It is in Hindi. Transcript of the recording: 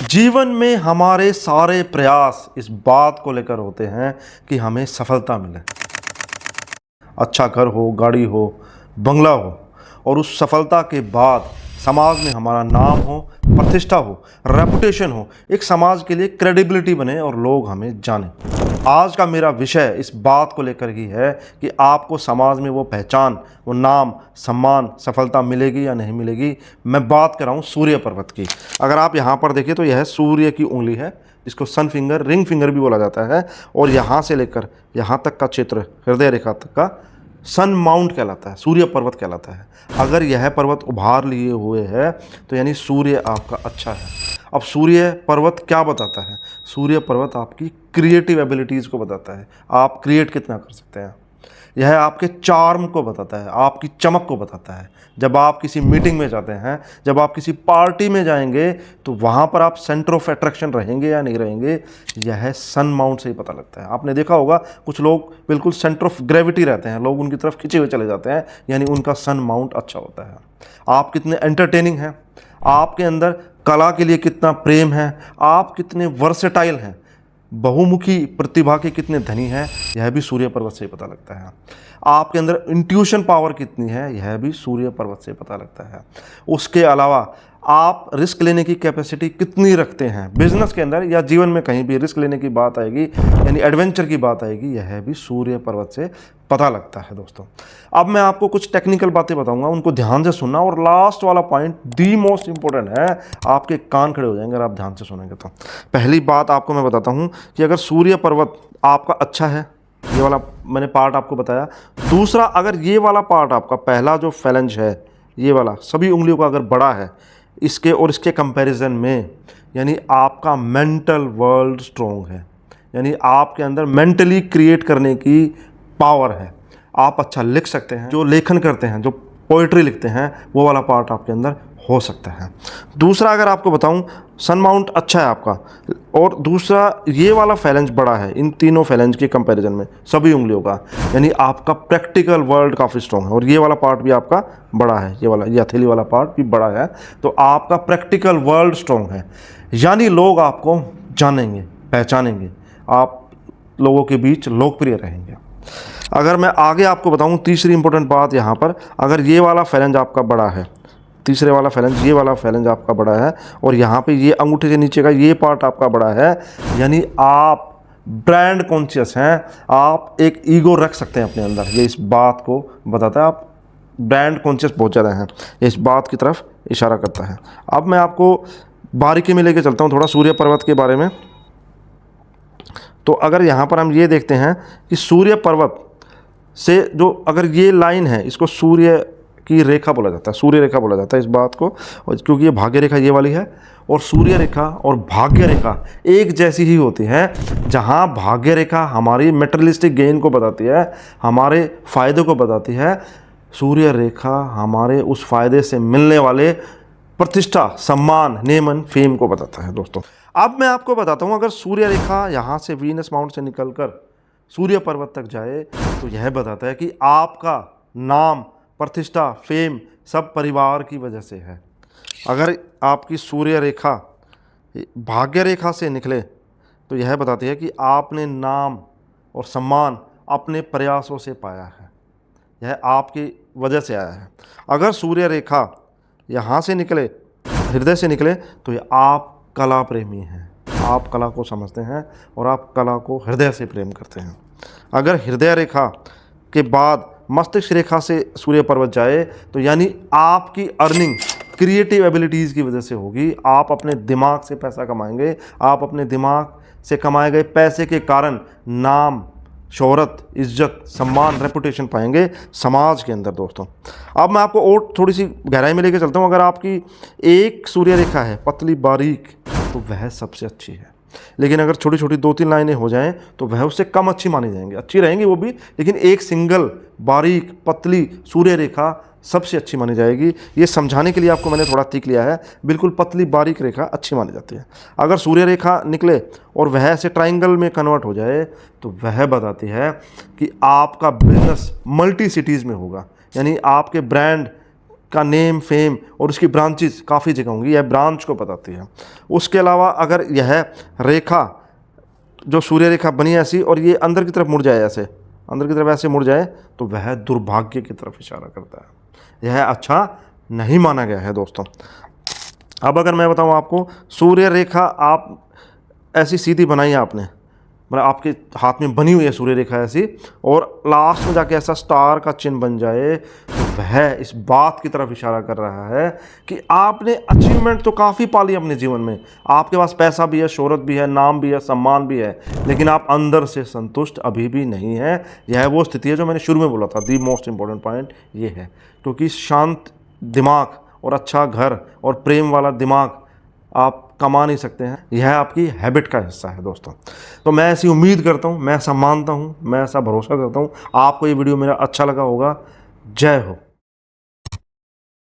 जीवन में हमारे सारे प्रयास इस बात को लेकर होते हैं कि हमें सफलता मिले। अच्छा घर हो, गाड़ी हो, बंगला हो, और उस सफलता के बाद समाज में हमारा नाम हो, प्रतिष्ठा हो, रेपुटेशन हो, एक समाज के लिए क्रेडिबिलिटी बने और लोग हमें जाने। आज का मेरा विषय इस बात को लेकर ही है कि आपको समाज में वो पहचान, वो नाम, सम्मान, सफलता मिलेगी या नहीं मिलेगी। मैं बात कर रहा हूँ सूर्य पर्वत की। अगर आप यहाँ पर देखिए तो यह सूर्य की उंगली है, जिसको सन फिंगर, रिंग फिंगर भी बोला जाता है, और यहाँ से लेकर यहाँ तक का क्षेत्र, हृदय रेखा तक का सन माउंट कहलाता है, सूर्य पर्वत कहलाता है। अगर यह पर्वत उभार लिए हुए है तो यानी सूर्य आपका अच्छा है। अब सूर्य पर्वत क्या बताता है? सूर्य पर्वत आपकी क्रिएटिव एबिलिटीज़ को बताता है, आप क्रिएट कितना कर सकते हैं। यह आपके चार्म को बताता है, आपकी चमक को बताता है। जब आप किसी मीटिंग में जाते हैं, जब आप किसी पार्टी में जाएंगे, तो वहाँ पर आप सेंटर ऑफ अट्रैक्शन रहेंगे या नहीं रहेंगे, यह सन माउंट से ही पता लगता है। आपने देखा होगा कुछ लोग बिल्कुल सेंटर ऑफ ग्रेविटी रहते हैं, लोग उनकी तरफ खिंचे हुए चले जाते हैं, यानी उनका सन माउंट अच्छा होता है। आप कितने एंटरटेनिंग हैं, आपके अंदर कला के लिए कितना प्रेम है, आप कितने वर्सेटाइल हैं, बहुमुखी प्रतिभा के कितने धनी हैं, यह भी सूर्य पर्वत से ही पता लगता है। आपके अंदर इंट्यूशन पावर कितनी है, यह भी सूर्य पर्वत से पता लगता है। उसके अलावा आप रिस्क लेने की कैपेसिटी कितनी रखते हैं, बिजनेस के अंदर या जीवन में कहीं भी रिस्क लेने की बात आएगी, यानी एडवेंचर की बात आएगी, यह भी सूर्य पर्वत से पता लगता है। दोस्तों, अब मैं आपको कुछ टेक्निकल बातें बताऊंगा, उनको ध्यान से सुनना, और लास्ट वाला पॉइंट दी मोस्ट इंपॉर्टेंट है, आपके कान खड़े हो जाएंगे अगर आप ध्यान से सुनेंगे तो। पहली बात आपको मैं बताता हूं कि अगर सूर्य पर्वत आपका अच्छा है, ये वाला मैंने पार्ट आपको बताया। दूसरा, अगर ये वाला पार्ट आपका पहला जो फैलेंज है, ये वाला सभी उंगलियों का अगर बड़ा है इसके और इसके कंपैरिजन में, यानी आपका मेंटल वर्ल्ड स्ट्रॉन्ग है, यानी आपके अंदर मेंटली क्रिएट करने की पावर है, आप अच्छा लिख सकते हैं, जो लेखन करते हैं, जो पोइट्री लिखते हैं, वो वाला पार्ट आपके अंदर हो सकता है। दूसरा, अगर आपको बताऊं, सन माउंट अच्छा है आपका, और दूसरा ये वाला फैलेंज बड़ा है इन तीनों फैलेंज के कंपैरिजन में, सभी उंगलियों का, यानी आपका प्रैक्टिकल वर्ल्ड काफ़ी स्ट्रॉन्ग है, और ये वाला पार्ट भी आपका बड़ा है, ये वाला, ये हथेली वाला पार्ट भी बड़ा है, तो आपका प्रैक्टिकल वर्ल्ड स्ट्रॉन्ग है, यानी लोग आपको जानेंगे, पहचानेंगे, आप लोगों के बीच लोकप्रिय रहेंगे। अगर मैं आगे आपको बताऊं, तीसरी इंपॉर्टेंट बात यहाँ पर, अगर ये वाला फैलेंज आपका बड़ा है, तीसरे वाला फैलेंज, ये वाला फैलेंज आपका बड़ा है, और यहाँ पे ये अंगूठे के नीचे का ये पार्ट आपका बड़ा है, यानी आप ब्रांड कॉन्शियस हैं, आप एक ईगो रख सकते हैं अपने अंदर, ये इस बात को बताता है, आप ब्रांड कॉन्शियस बहुत ज़्यादा हैं, इस बात की तरफ इशारा करता है। अब मैं आपको बारीकी में लेके चलता हूँ थोड़ा सूर्य पर्वत के बारे में। तो अगर यहाँ पर हम ये देखते हैं कि सूर्य पर्वत से जो अगर ये लाइन है, इसको सूर्य की रेखा बोला जाता है, सूर्य रेखा बोला जाता है इस बात को, और क्योंकि ये भाग्य रेखा ये वाली है, और सूर्य रेखा और भाग्य रेखा एक जैसी ही होती है। जहाँ भाग्य रेखा हमारी मेटेरियलिस्टिक गेन को बताती है, हमारे फ़ायदे को बताती है, सूर्य रेखा हमारे उस फ़ायदे से मिलने वाले प्रतिष्ठा, सम्मान, नेमन, फेम को बताता है। दोस्तों, अब मैं आपको बताता हूँ, अगर सूर्य रेखा यहाँ से वीनस माउंट से निकलकर सूर्य पर्वत तक जाए तो यह बताता है कि आपका नाम, प्रतिष्ठा, फेम सब परिवार की वजह से है। अगर आपकी सूर्य रेखा भाग्य रेखा से निकले तो यह बताती है कि आपने नाम और सम्मान अपने प्रयासों से पाया है, यह आपकी वजह से आया है। अगर सूर्य रेखा यहाँ से निकले, हृदय से निकले, तो ये आप कला प्रेमी हैं, आप कला को समझते हैं और आप कला को हृदय से प्रेम करते हैं। अगर हृदय रेखा के बाद मस्तिष्क रेखा से सूर्य पर्वत जाए तो यानी आपकी अर्निंग क्रिएटिव एबिलिटीज़ की वजह से होगी, आप अपने दिमाग से पैसा कमाएंगे, आप अपने दिमाग से कमाए गए पैसे के कारण नाम, शोहरत, इज्जत, सम्मान, रेपुटेशन पाएंगे समाज के अंदर। दोस्तों, अब मैं आपको और थोड़ी सी गहराई में लेके चलता हूँ। अगर आपकी एक सूर्य रेखा है पतली बारीक तो वह सबसे अच्छी है, लेकिन अगर छोटी छोटी 2-3 लाइनें हो जाएं तो वह उससे कम अच्छी मानी जाएंगी, अच्छी रहेंगी वो भी, लेकिन एक सिंगल बारीक पतली सूर्य रेखा सबसे अच्छी मानी जाएगी। ये समझाने के लिए आपको मैंने थोड़ा तीख लिया है, बिल्कुल पतली बारीक रेखा अच्छी मानी जाती है। अगर सूर्य रेखा निकले और वह ऐसे ट्राइंगल में कन्वर्ट हो जाए तो वह बताती है कि आपका बिजनेस मल्टी सिटीज़ में होगा, यानी आपके ब्रांड का नेम फेम और उसकी ब्रांचेस काफ़ी जगह होंगी, यह ब्रांच को बताती है। उसके अलावा अगर यह रेखा जो सूर्य रेखा बनी ऐसी और ये अंदर की तरफ मुड़ जाए, ऐसे अंदर की तरफ ऐसे मुड़ जाए, तो वह दुर्भाग्य की तरफ इशारा करता है। यह अच्छा नहीं माना गया है दोस्तों। अब अगर मैं बताऊं आपको, सूर्य रेखा आप ऐसी सीधी बनाई है आपने, मतलब आपके हाथ में बनी हुई है सूर्य रेखा ऐसी, और लास्ट में जाके ऐसा स्टार का चिन्ह बन जाए, तो वह इस बात की तरफ इशारा कर रहा है कि आपने अचीवमेंट तो काफ़ी पाली अपने जीवन में, आपके पास पैसा भी है, शोहरत भी है, नाम भी है, सम्मान भी है, लेकिन आप अंदर से संतुष्ट अभी भी नहीं है। यह वो स्थिति है जो मैंने शुरू में बोला था, दी मोस्ट इंपॉर्टेंट पॉइंट ये है। क्योंकि शांत दिमाग और अच्छा घर और प्रेम वाला दिमाग आप कमा नहीं सकते हैं, यह आपकी हैबिट का हिस्सा है दोस्तों। तो मैं ऐसी उम्मीद करता हूँ, मैं ऐसा मानता हूँ, मैं ऐसा भरोसा करता हूँ आपको ये वीडियो मेरा अच्छा लगा होगा। जय हो।